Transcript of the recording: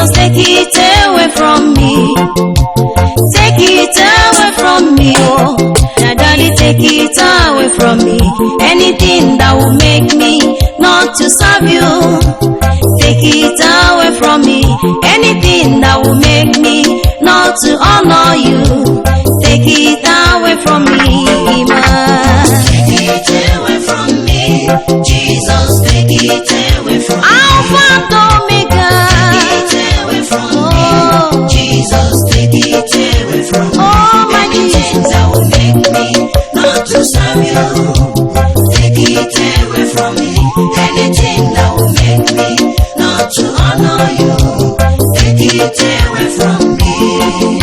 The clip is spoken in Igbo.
Jesus, take it away from me. Take it away from me, oh. Now, Daddy, take it away from me. Anything that will make me not to serve you, take it away from me. Anything that will make me not to honor you, take it away from me, man. Take it away from me, Jesus, take it away from me. Alpha and Omega. Take it away from me, Jesus, take it away from me. Oh, my Anything that will make me not to serve you, take it away from me. Anything that will make me not to honor you, take it away from me.